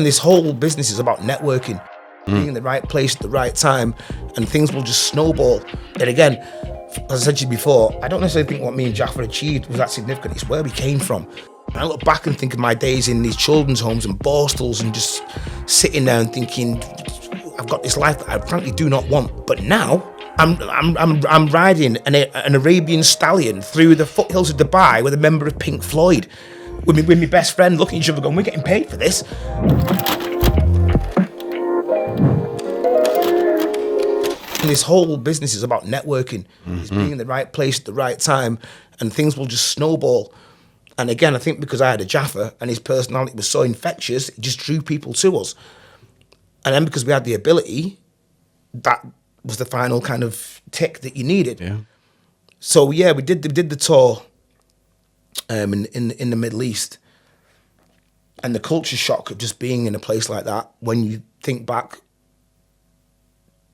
And this whole business is about networking, being in the right place at the right time, and things will just snowball. And again, as I said to you before, I don't necessarily think what me and Jaffa achieved was that significant. It's where we came from. And I look back and think of my days in these children's homes and Borstals and just sitting there and thinking, I've got this life that I frankly do not want. But now I'm riding an Arabian stallion through the foothills of Dubai with a member of Pink Floyd, with my best friend looking at each other going, we're getting paid for this. And this whole business is about networking. It's being in the right place at the right time, and things will just snowball. And again, I think because I had a Jaffa and his personality was so infectious, it just drew people to us. And then because we had the ability, that was the final kind of tick that you needed. Yeah. So yeah, we did the tour in the Middle East, and the culture shock of just being in a place like that when you think back.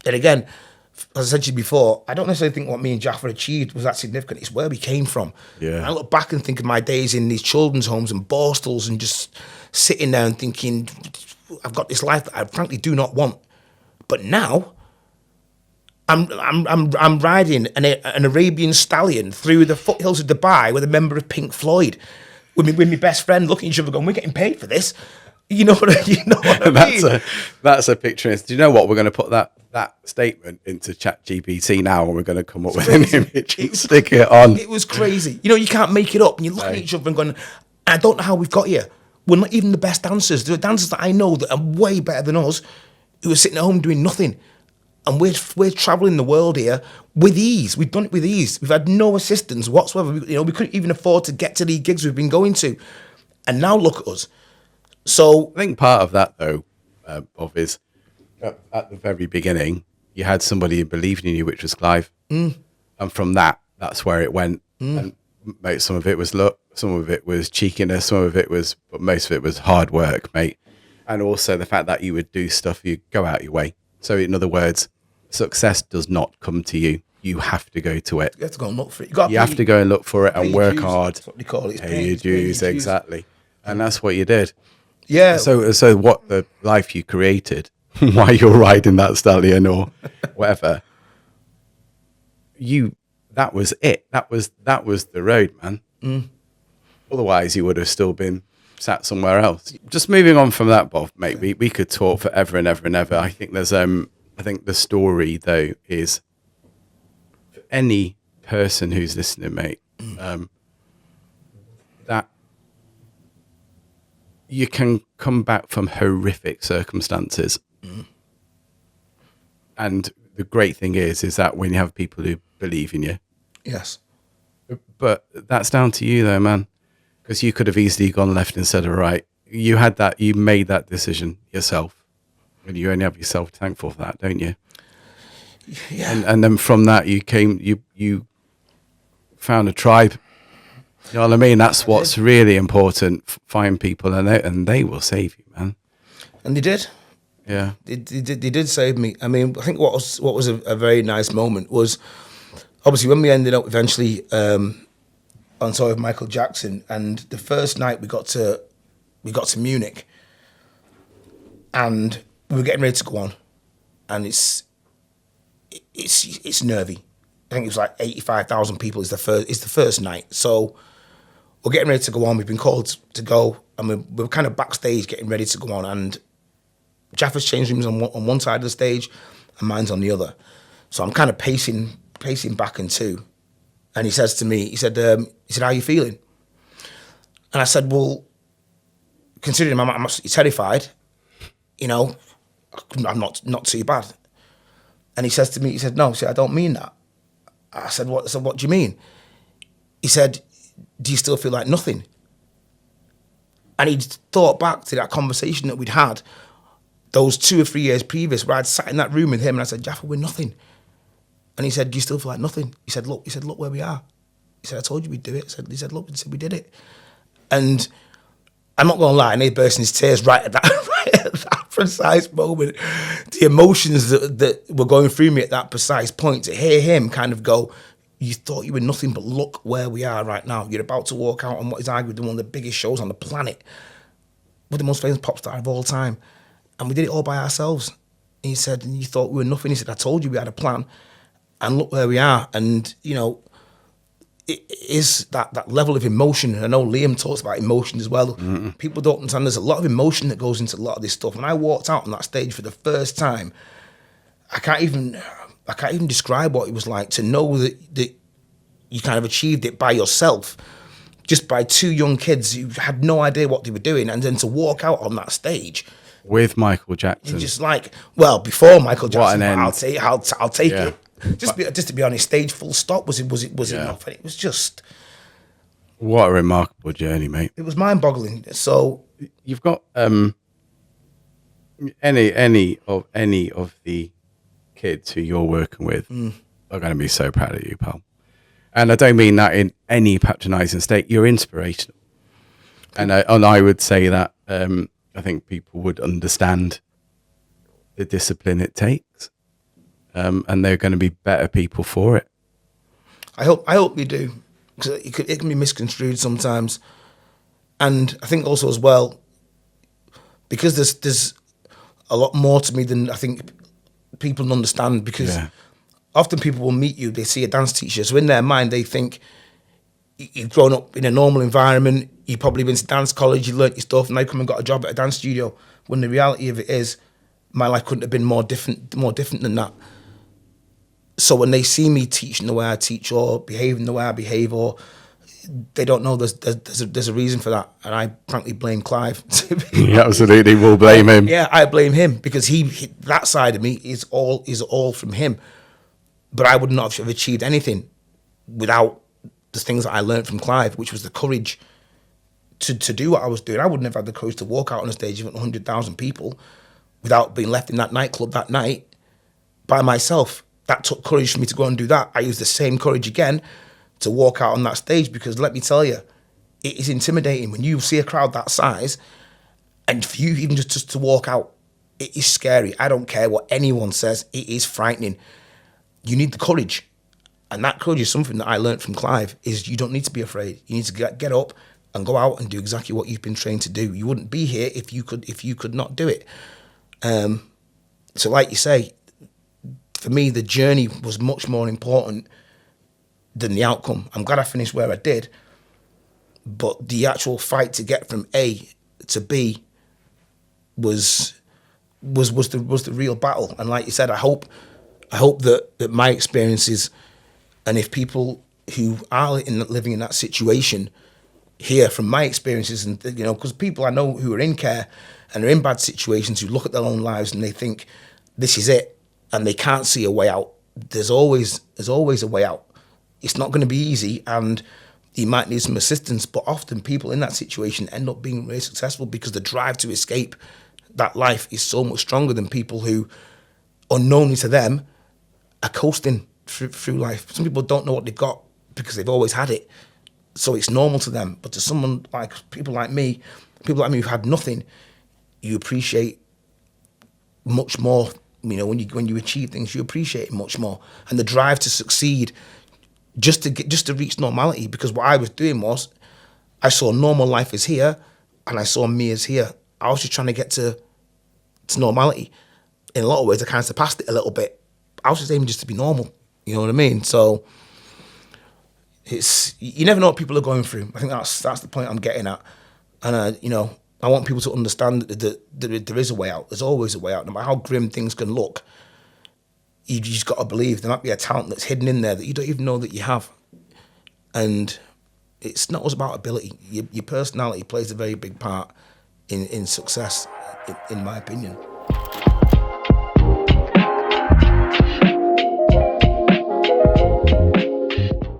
And again, as I said to you before, I don't necessarily think what me and Jaffa achieved was that significant. It's where we came from. Yeah. And I look back and think of my days in these children's homes and Borstals and just sitting there and thinking, I've got this life that I frankly do not want. But now I'm riding an Arabian stallion through the foothills of Dubai with a member of Pink Floyd, with my best friend looking at each other going, we're getting paid for this. You know what I mean? That's a picture. Do you know what? We're going to put that statement into ChatGPT now, and we're going to come up with an image and stick it on. It was crazy. You know, you can't make it up. And you look at each other and going, I don't know how we've got here. We're not even the best dancers. There are dancers that I know that are way better than us who are sitting at home doing nothing. And we're traveling the world here with ease. We've done it with ease. We've had no assistance whatsoever. We couldn't even afford to get to the gigs we've been going to. And now look at us. So I think part of that, though, Bob, is at the very beginning, you had somebody who believed in you, which was Clive. And from that's where it went. And mate, some of it was luck, some of it was cheekiness, but most of it was hard work, mate. And also the fact that you would do stuff, you go out your way. So in other words, success does not come to you. You have to go to it. You have to go and look for it. You have to go and look for it and work hard. That's what they call it. Pay your dues, exactly. And that's what you did. Yeah. So what the life you created while you're riding that stallion or whatever, that was it. That was the road, man. Otherwise, you would have still been sat somewhere else. Just moving on from that, Bob, mate. We could talk forever and ever and ever. I think the story though is for any person who's listening, mate, that you can come back from horrific circumstances. And the great thing is that when you have people who believe in you. Yes. But that's down to you though, man. Because you could have easily gone left instead of right. You made that decision yourself. And you only have yourself to thank for that, don't you? Yeah. And then from that you found a tribe. You know what I mean? That's what's really important. Find people and they will save you, man. And they did. Yeah. They did save me. I mean, I think what was a very nice moment was obviously when we ended up eventually on tour with Michael Jackson, and the first night we got to Munich, and we were getting ready to go on, and it's nervy. I think it was like 85,000 people is the first night. So we're getting ready to go on. We've been called to go, and we're kind of backstage getting ready to go on. And Jaffa's change rooms on one side of the stage, and mine's on the other. So I'm kind of pacing back and two. And he says to me, he said, how are you feeling? And I said, well, considering I'm absolutely terrified, I'm not too bad. And he says to me, he said, no, I don't mean that. I said, what do you mean? He said, do you still feel like nothing? And he'd thought back to that conversation that we'd had those 2 or 3 years previous, where I'd sat in that room with him and I said, Jaffa, we're nothing. And he said, do you still feel like nothing? He said, look where we are. He said, I told you we'd do it. He said, look, we did it. And I'm not going to lie, and he burst in his tears right at that precise moment. The emotions that were going through me at that precise point, to hear him kind of go, you thought you were nothing, but look where we are right now. You're about to walk out on what is arguably one of the biggest shows on the planet. we're the most famous pop star of all time. And we did it all by ourselves. And he said, and you thought we were nothing. He said, I told you we had a plan. And look where we are. And, you know, it is that level of emotion. I know Liam talks about emotion as well. Mm-hmm. People don't understand there's a lot of emotion that goes into a lot of this stuff. When I walked out on that stage for the first time, I can't even describe what it was like to know that you kind of achieved it by yourself, just by two young kids who had no idea what they were doing, and then to walk out on that stage with Michael Jackson. Just like, well, before Michael Jackson, I'll take it. Just to be honest, stage full stop was enough, and it was just what a remarkable journey, mate. It was mind-boggling. So you've got any of the kids who you're working with are going to be so proud of you, pal. And I don't mean that in any patronising state. You're inspirational, and I would say that I think people would understand the discipline it takes, and they're going to be better people for it. I hope you do, because it can be misconstrued sometimes, and I think also as well, because there's a lot more to me than I think people understand, because often people will meet you, they see a dance teacher, so in their mind they think you've grown up in a normal environment, you've probably been to dance college, you learnt your stuff, and now you come and got a job at a dance studio, when the reality of it is, my life couldn't have been more different than that. So when they see me teaching the way I teach, or behaving the way I behave, or they don't know there's a reason for that, and I frankly blame Clive. You absolutely will blame him. Yeah, I blame him, because he that side of me is all from him. But I would not have achieved anything without the things that I learned from Clive, which was the courage to do what I was doing. I wouldn't have had the courage to walk out on a stage in 100,000 people without being left in that nightclub that night by myself. That took courage for me to go and do that. I used the same courage again to walk out on that stage, because let me tell you, it is intimidating when you see a crowd that size, and for you even just to walk out, it is scary. I don't care what anyone says, it is frightening. You need the courage, and that courage is something that I learned from Clive, is you don't need to be afraid. You need to get up and go out and do exactly what you've been trained to do. You wouldn't be here if you could not do it. So like you say, for me, the journey was much more important than the outcome. I'm glad I finished where I did, but the actual fight to get from A to B was the real battle. And like you said, I hope that my experiences, and if people who are living in that situation hear from my experiences, and because people I know who are in care and are in bad situations, who look at their own lives and they think this is it, and they can't see a way out. There's always a way out. It's not going to be easy, and you might need some assistance, but often people in that situation end up being really successful, because the drive to escape that life is so much stronger than people who, unknowingly to them, are coasting through life. Some people don't know what they've got because they've always had it, so it's normal to them. But to someone like people like me who've had nothing, you appreciate much more. When you achieve things, you appreciate it much more, and the drive to succeed, just to reach normality. Because what I was doing was, I saw normal life as here, and I saw me as here. I was just trying to get to normality. In a lot of ways, I kind of surpassed it a little bit. I was just aiming just to be normal. You know what I mean? So you never know what people are going through. I think that's the point I'm getting at, and I want people to understand that there is a way out. There's always a way out. No matter how grim things can look, you just got to believe there might be a talent that's hidden in there that you don't even know that you have. And it's not always about ability. Your personality plays a very big part in success, in my opinion.